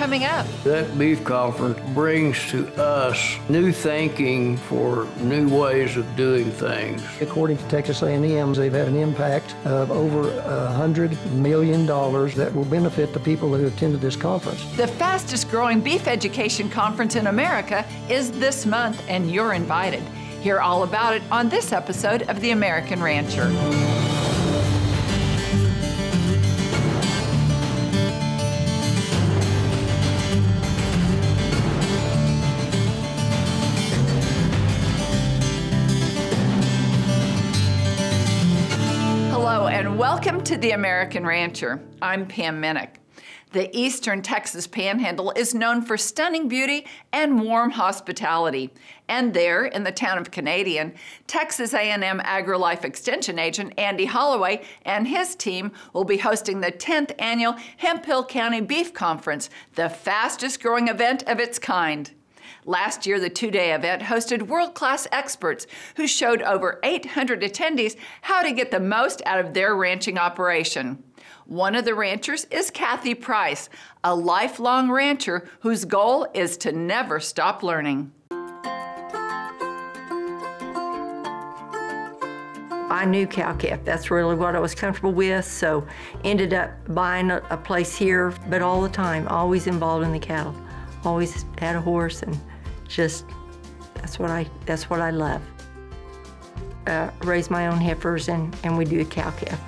coming up. That beef conference brings to us new thinking for new ways of doing things. According to Texas A&M, they've had an impact of over $100 million that will benefit the people who attended this conference. The fastest growing beef education conference in America is this month, and you're invited. Hear all about it on this episode of The American Rancher. Hello and welcome to The American Rancher. I'm Pam Minnick. The eastern Texas Panhandle is known for stunning beauty and warm hospitality. And there, in the town of Canadian, Texas A&M Agrilife Extension agent Andy Holloway and his team will be hosting the 10th annual Hemphill County Beef Conference, the fastest growing event of its kind. Last year, the two-day event hosted world-class experts who showed over 800 attendees how to get the most out of their ranching operation. One of the ranchers is Kathy Price, a lifelong rancher whose goal is to never stop learning. I knew cow-calf. That's really what I was comfortable with, so ended up buying a place here, but all the time, always involved in the cattle. Always had a horse, and just that's what I love. Raise my own heifers, and we do a cow-calf.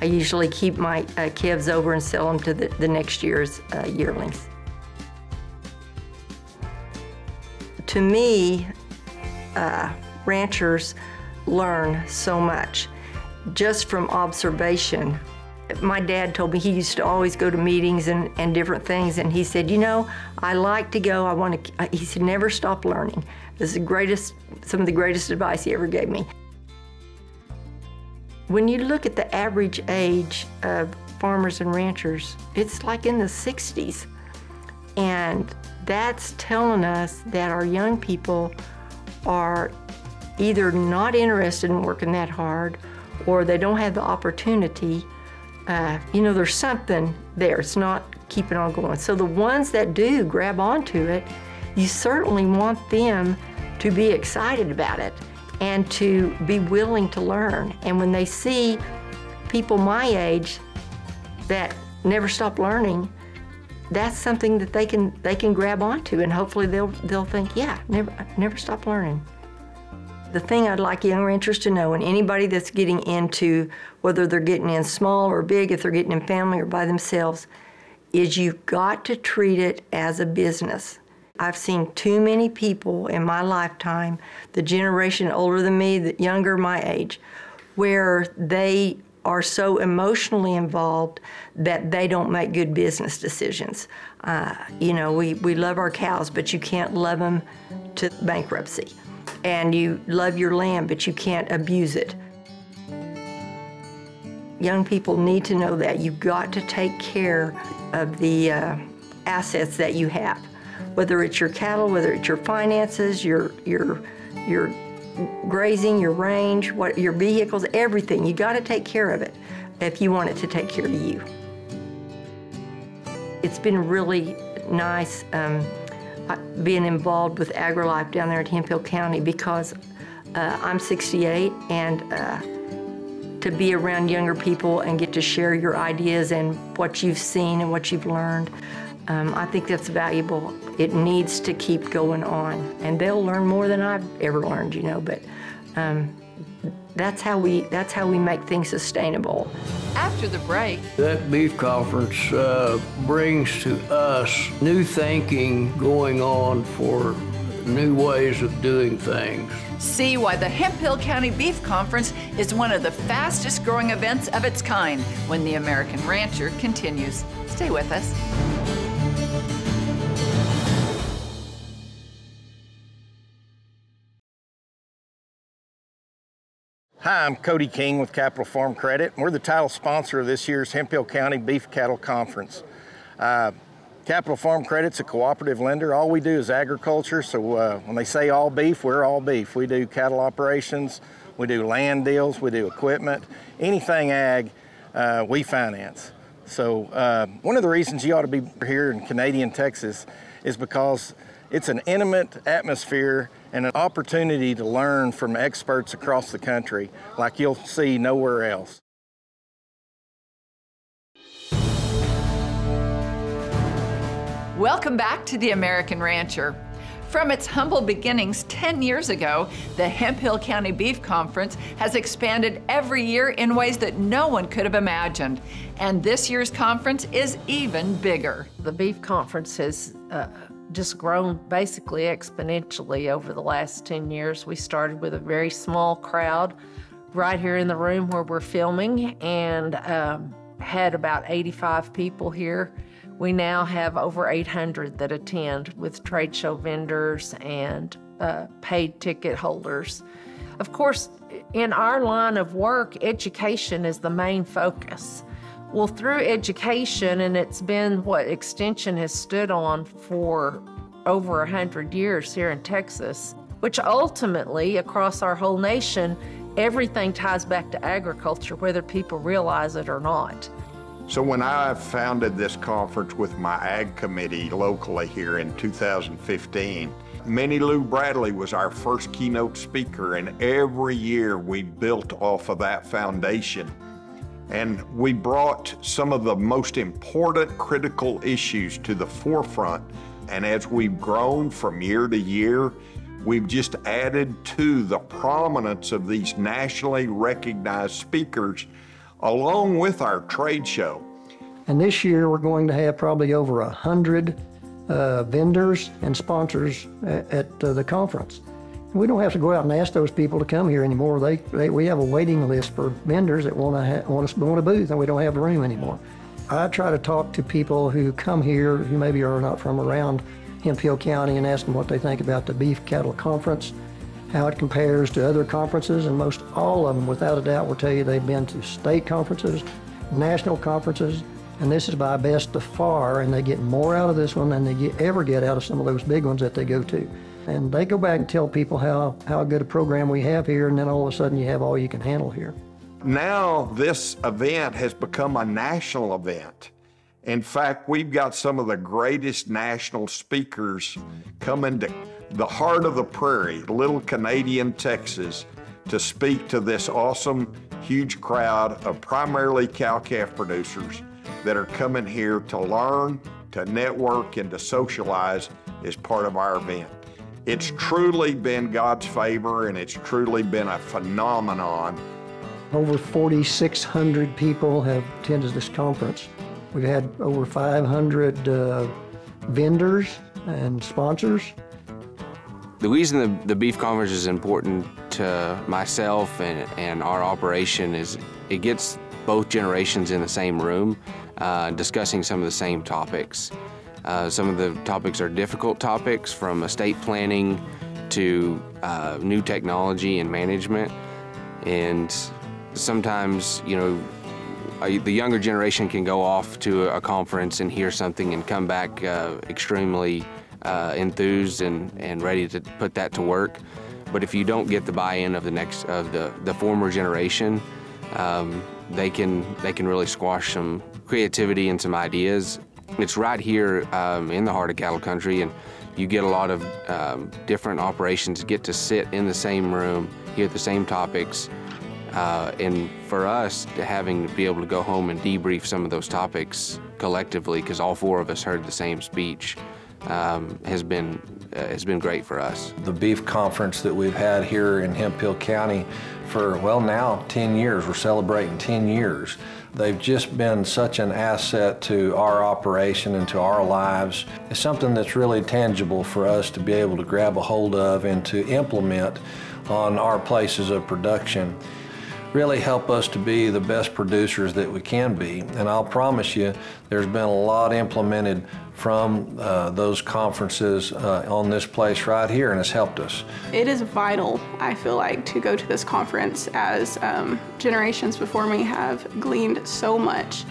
I usually keep my calves over and sell them to the next year's yearlings. To me, ranchers learn so much just from observation. My dad told me he used to always go to meetings and different things, and he said, you know, I like to go, he said, never stop learning. This is some of the greatest advice he ever gave me. When you look at the average age of farmers and ranchers, it's like in the 60s. And that's telling us that our young people are either not interested in working that hard, or they don't have the opportunity. You know, there's something there. It's not keeping on going. So the ones that do grab onto it, you certainly want them to be excited about it and to be willing to learn. And when they see people my age that never stop learning, that's something that they can grab onto, and hopefully they'll think, yeah, never stop learning. The thing I'd like young ranchers to know, and anybody that's getting into, whether they're getting in small or big, if they're getting in family or by themselves, is you've got to treat it as a business. I've seen too many people in my lifetime, the generation older than me, the younger my age, where they are so emotionally involved that they don't make good business decisions. You know, we love our cows, but you can't love them to bankruptcy. And you love your land, but you can't abuse it. Young people need to know that you've got to take care of the assets that you have, whether it's your cattle, whether it's your finances, your grazing, your range, your vehicles, everything. You got to take care of it if you want it to take care of you. It's been really nice being involved with Agrilife down there at Hemphill County, because I'm 68, and to be around younger people and get to share your ideas and what you've seen and what you've learned, I think that's valuable. It needs to keep going on, and they'll learn more than I've ever learned, you know, but that's how we make things sustainable. After the break, that beef conference brings to us new thinking going on for new ways of doing things. see why the Hemphill County Beef Conference is one of the fastest growing events of its kind when the American Rancher continues. Stay with us. Hi, I'm Cody King with Capital Farm Credit. We're the title sponsor of this year's Hemphill County Beef Cattle Conference. Capital Farm Credit's a cooperative lender. All we do is agriculture, so when they say all beef, we're all beef. We do cattle operations, we do land deals, we do equipment, anything ag, we finance. So one of the reasons you ought to be here in Canadian Texas is because it's an intimate atmosphere and an opportunity to learn from experts across the country like you'll see nowhere else. Welcome back to the American Rancher. From its humble beginnings 10 years ago, the Hemphill County Beef Conference has expanded every year in ways that no one could have imagined. And this year's conference is even bigger. The Beef Conference has just grown basically exponentially over the last 10 years. We started with a very small crowd right here in the room where we're filming, and had about 85 people here. We now have over 800 that attend, with trade show vendors and paid ticket holders. Of course, in our line of work, education is the main focus. Well, through education, and it's been what Extension has stood on for over 100 years here in Texas, which ultimately, across our whole nation, everything ties back to agriculture, whether people realize it or not. So when I founded this conference with my ag committee locally here in 2015, Minnie Lou Bradley was our first keynote speaker, and every year we built off of that foundation. And we brought some of the most important critical issues to the forefront. And as we've grown from year to year, we've just added to the prominence of these nationally recognized speakers along with our trade show. And this year we're going to have probably over 100 vendors and sponsors at the conference. We don't have to go out and ask those people to come here anymore. We have a waiting list for vendors that want a booth, and we don't have the room anymore. I try to talk to people who come here who maybe are not from around Hemphill County and ask them what they think about the Beef Cattle Conference, how it compares to other conferences, and most all of them, without a doubt, will tell you they've been to state conferences, national conferences, and this is by best to far, and they get more out of this one than they ever get out of some of those big ones that they go to. And they go back and tell people how good a program we have here, and then all of a sudden you have all you can handle here. Now this event has become a national event. In fact, we've got some of the greatest national speakers coming to the heart of the prairie, little Canadian Texas, to speak to this awesome, huge crowd of primarily cow-calf producers that are coming here to learn, to network, and to socialize as part of our event. It's truly been God's favor, and it's truly been a phenomenon. Over 4,600 people have attended this conference. We've had over 500 vendors and sponsors. The reason the Beef Conference is important to myself and our operation is it gets both generations in the same room discussing some of the same topics. Some of the topics are difficult topics, from estate planning to new technology and management. And sometimes, you know, the younger generation can go off to a conference and hear something and come back extremely enthused and ready to put that to work. But if you don't get the buy-in of the former generation, they can really squash some creativity and some ideas. It's right here in the heart of cattle country, and you get a lot of different operations get to sit in the same room, hear the same topics, and for us to be able to go home and debrief some of those topics collectively, because all four of us heard the same speech, has been great for us. The beef conference that we've had here in Hemphill County for, well, now 10 years. We're celebrating 10 years. They've just been such an asset to our operation and to our lives. It's something that's really tangible for us to be able to grab a hold of and to implement on our places of production. Really help us to be the best producers that we can be. And I'll promise you, there's been a lot implemented from those conferences on this place right here, and it's helped us. It is vital, I feel like, to go to this conference, as generations before me have gleaned so much.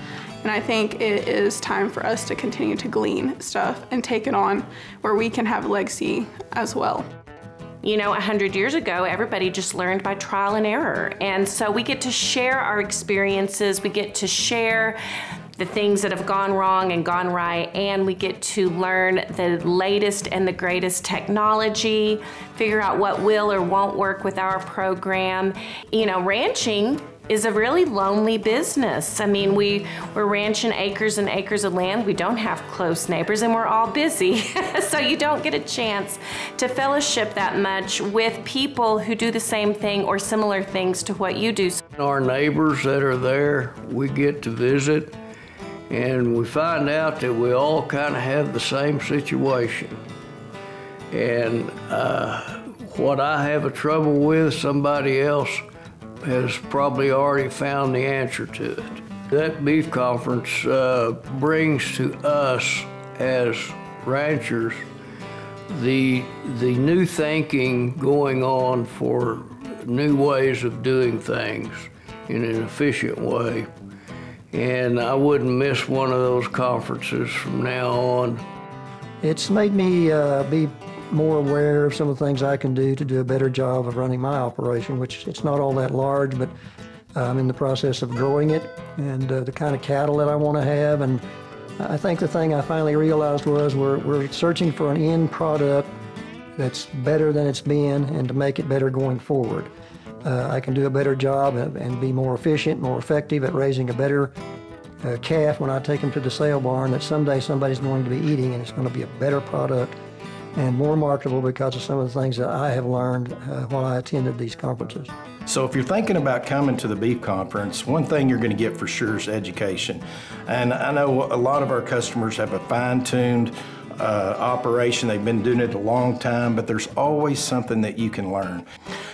And I think it is time for us to continue to glean stuff and take it on where we can have legacy as well. You know, 100 years ago, everybody just learned by trial and error. And so we get to share our experiences, we get to share the things that have gone wrong and gone right, and we get to learn the latest and the greatest technology, figure out what will or won't work with our program. You know, ranching is a really lonely business. I mean, we're ranching acres and acres of land. We don't have close neighbors and we're all busy. So you don't get a chance to fellowship that much with people who do the same thing or similar things to what you do. Our neighbors that are there, we get to visit, and we find out that we all kind of have the same situation. And what I have a trouble with, somebody else has probably already found the answer to it. That beef conference brings to us as ranchers the new thinking going on for new ways of doing things in an efficient way. And I wouldn't miss one of those conferences from now on. It's made me be more aware of some of the things I can do to do a better job of running my operation, which it's not all that large, but I'm in the process of growing it and the kind of cattle that I want to have. And I think the thing I finally realized was we're searching for an end product that's better than it's been and to make it better going forward. I can do a better job and be more efficient, more effective at raising a better calf when I take them to the sale barn that someday somebody's going to be eating, and it's going to be a better product and more marketable because of some of the things that I have learned while I attended these conferences. So if you're thinking about coming to the beef conference, one thing you're going to get for sure is education. And I know a lot of our customers have a fine-tuned operation. They've been doing it a long time, but there's always something that you can learn.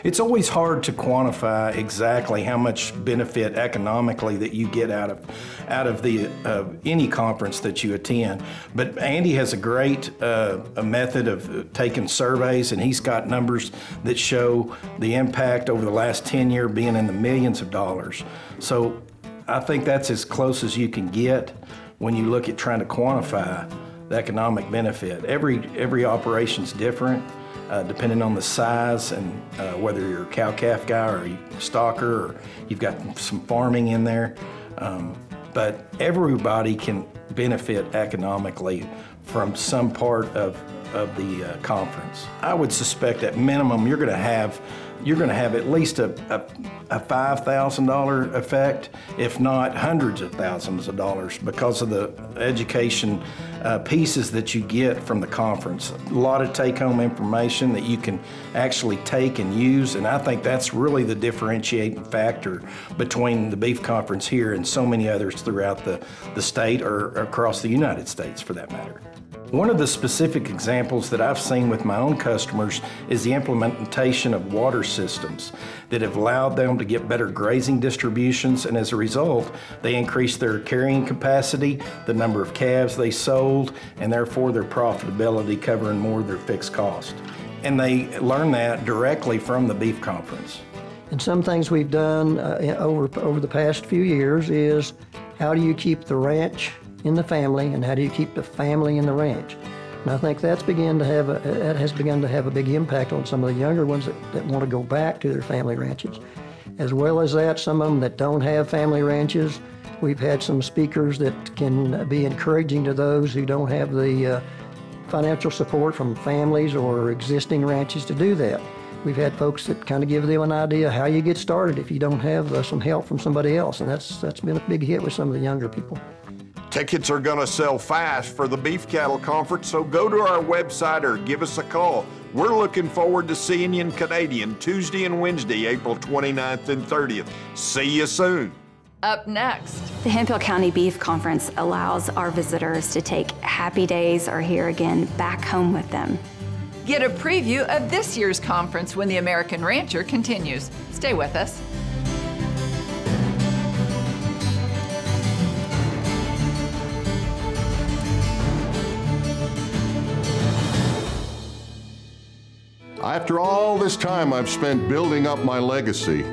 It's always hard to quantify exactly how much benefit economically that you get out of the any conference that you attend. But Andy has a great a method of taking surveys, and he's got numbers that show the impact over the last 10 years being in the millions of dollars. So I think that's as close as you can get when you look at trying to quantify the economic benefit. Every operation's different, depending on the size and whether you're a cow-calf guy or a stalker or you've got some farming in there. But everybody can benefit economically from some part of the conference. I would suspect at minimum you're going to have at least a $5,000 effect, if not hundreds of thousands of dollars, because of the education pieces that you get from the conference. A lot of take-home information that you can actually take and use, and I think that's really the differentiating factor between the beef conference here and so many others throughout the state or across the United States for that matter. One of the specific examples that I've seen with my own customers is the implementation of water systems that have allowed them to get better grazing distributions, and as a result, they increased their carrying capacity, the number of calves they sold, and therefore their profitability, covering more of their fixed cost. And they learned that directly from the beef conference. And some things we've done over the past few years is how do you keep the ranch in the family, and how do you keep the family in the ranch? And I think that has begun to have a big impact on some of the younger ones that want to go back to their family ranches. As well as that, some of them that don't have family ranches, we've had some speakers that can be encouraging to those who don't have the financial support from families or existing ranches to do that. We've had folks that kind of give them an idea how you get started if you don't have some help from somebody else, and that's been a big hit with some of the younger people. Tickets are going to sell fast for the Beef Cattle Conference, so go to our website or give us a call. We're looking forward to seeing you in Canadian Tuesday and Wednesday, April 29th and 30th. See you soon. Up next. The Hemphill County Beef Conference allows our visitors to take happy days or here again back home with them. Get a preview of this year's conference when the American Rancher continues. Stay with us. After all this time I've spent building up my legacy,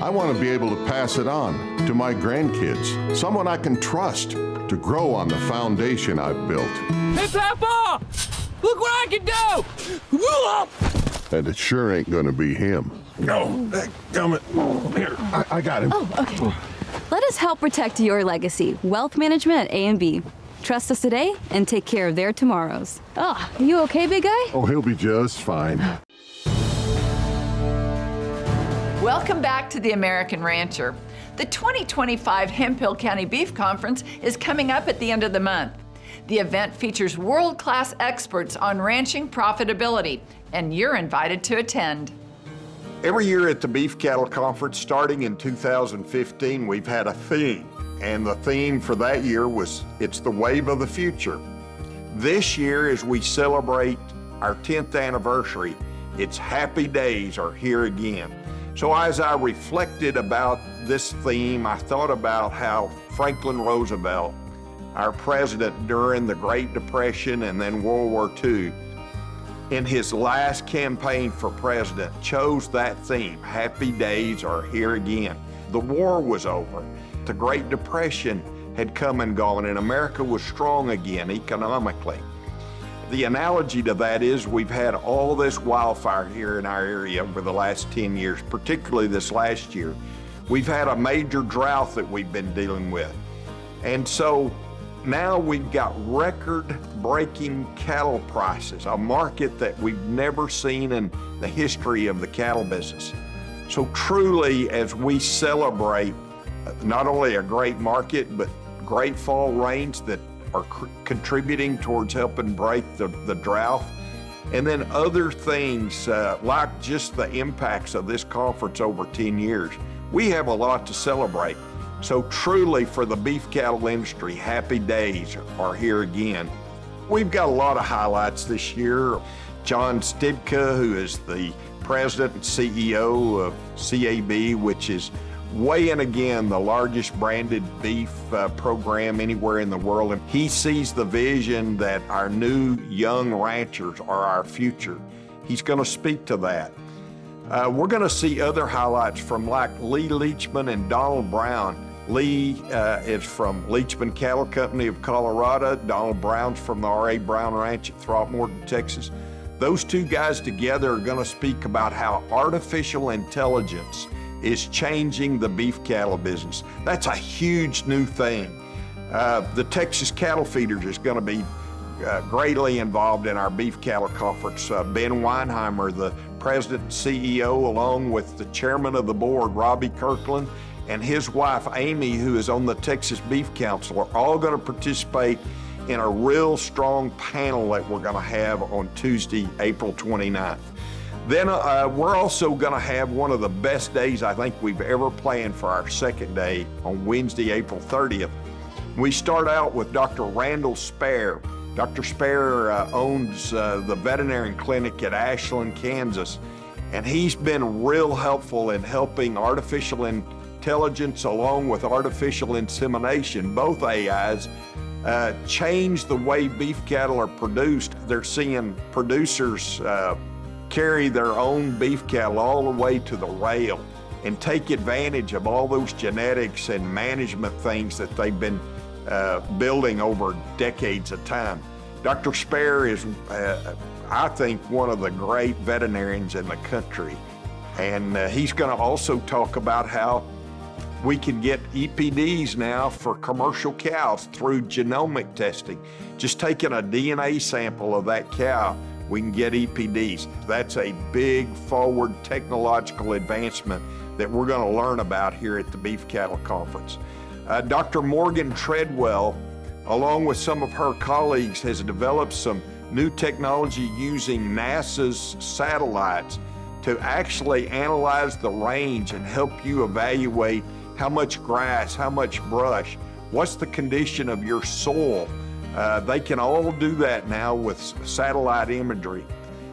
I want to be able to pass it on to my grandkids, someone I can trust to grow on the foundation I've built. Hey, Papa! Look what I can do! And it sure ain't gonna be him. No, gummit. Here, I got him. Oh, okay. Let us help protect your legacy. Wealth management at A&B. Trust us today and take care of their tomorrows. Oh, you okay, big guy? Oh, he'll be just fine. Welcome back to the American Rancher. The 2025 Hemphill County Beef Conference is coming up at the end of the month. The event features world-class experts on ranching profitability, and you're invited to attend. Every year at the Beef Cattle Conference, starting in 2015, we've had a theme. And the theme for that year was, it's the wave of the future. This year, as we celebrate our 10th anniversary, it's happy days are here again. So as I reflected about this theme, I thought about how Franklin Roosevelt, our president during the Great Depression and then World War II, in his last campaign for president, chose that theme, happy days are here again. The war was over. The Great Depression had come and gone, and America was strong again economically. The analogy to that is we've had all this wildfire here in our area over the last 10 years, particularly this last year. We've had a major drought that we've been dealing with. And so now we've got record-breaking cattle prices, a market that we've never seen in the history of the cattle business. So truly, as we celebrate not only a great market, but great fall rains that are contributing towards helping break the drought. And then other things like just the impacts of this conference over 10 years. We have a lot to celebrate. So truly for the beef cattle industry, happy days are here again. We've got a lot of highlights this year. John Stidka, who is the president and CEO of CAB, which is weighing again the largest branded beef program anywhere in the world. And he sees the vision that our new young ranchers are our future. He's going to speak to that. We're going to see other highlights from like Lee Leachman and Donald Brown. Lee is from Leachman Cattle Company of Colorado. Donald Brown's from the R.A. Brown Ranch at Throckmorton, Texas. Those two guys together are going to speak about how artificial intelligence is changing the beef cattle business. That's a huge new thing. The Texas Cattle Feeders is going to be greatly involved in our beef cattle conference. Ben Weinheimer, the president and CEO, along with the chairman of the board, Robbie Kirkland, and his wife, Amy, who is on the Texas Beef Council, are all going to participate in a real strong panel that we're going to have on Tuesday, April 29th. Then we're also going to have one of the best days I think we've ever planned for our second day on Wednesday, April 30th. We start out with Dr. Randall Spare. Dr. Spare owns the veterinary clinic at Ashland, Kansas, and he's been real helpful in helping artificial intelligence along with artificial insemination, both AIs, change the way beef cattle are produced. They're seeing producers carry their own beef cattle all the way to the rail and take advantage of all those genetics and management things that they've been building over decades of time. Dr. Spare is, I think, one of the great veterinarians in the country. And he's going to also talk about how we can get EPDs now for commercial cows through genomic testing. Just taking a DNA sample of that cow, we can get EPDs. That's a big forward technological advancement that we're going to learn about here at the Beef Cattle Conference. Dr. Morgan Treadwell, along with some of her colleagues, has developed some new technology using NASA's satellites to actually analyze the range and help you evaluate how much grass, how much brush, what's the condition of your soil. They can all do that now with satellite imagery.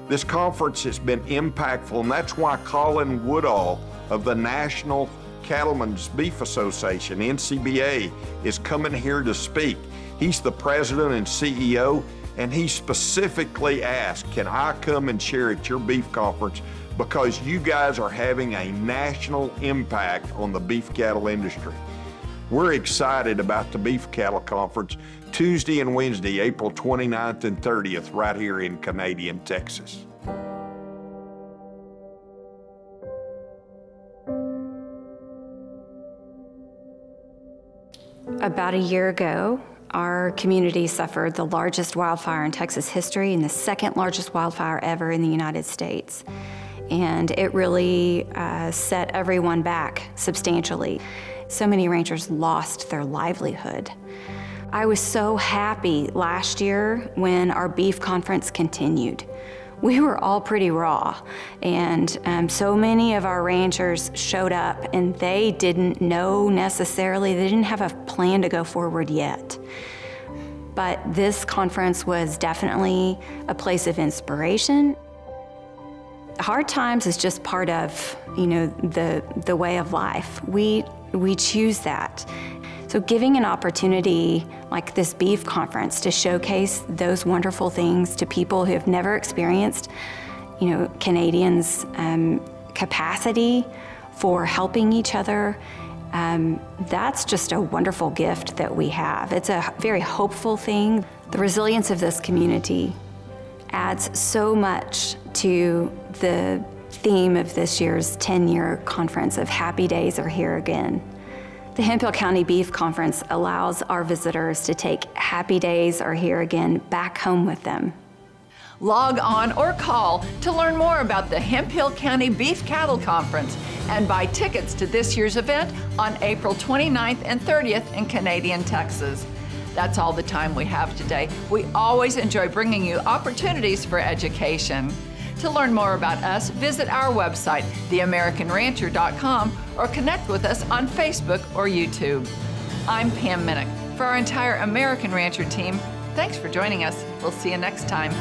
This conference has been impactful, and that's why Colin Woodall of the National Cattlemen's Beef Association, NCBA, is coming here to speak. He's the president and CEO, and he specifically asked, can I come and share at your beef conference because you guys are having a national impact on the beef cattle industry. We're excited about the Beef Cattle Conference Tuesday and Wednesday, April 29th and 30th, right here in Canadian, Texas. About a year ago, our community suffered the largest wildfire in Texas history and the second largest wildfire ever in the United States. And it really set everyone back substantially. So many ranchers lost their livelihood. I was so happy last year when our beef conference continued. We were all pretty raw, and so many of our ranchers showed up and they didn't know necessarily, they didn't have a plan to go forward yet. But this conference was definitely a place of inspiration. Hard times is just part of, the way of life. We choose that. So giving an opportunity like this beef conference to showcase those wonderful things to people who have never experienced, Canadians' capacity for helping each other, that's just a wonderful gift that we have. It's a very hopeful thing. The resilience of this community adds so much to the theme of this year's 10-year conference of Happy Days Are Here Again. The Hemphill County Beef Conference allows our visitors to take Happy Days Are Here Again back home with them. Log on or call to learn more about the Hemphill County Beef Cattle Conference and buy tickets to this year's event on April 29th and 30th in Canadian Texas. That's all the time we have today. We always enjoy bringing you opportunities for education. To learn more about us, visit our website, theamericanrancher.com, or connect with us on Facebook or YouTube. I'm Pam Minnick. For our entire American Rancher team, thanks for joining us. We'll see you next time.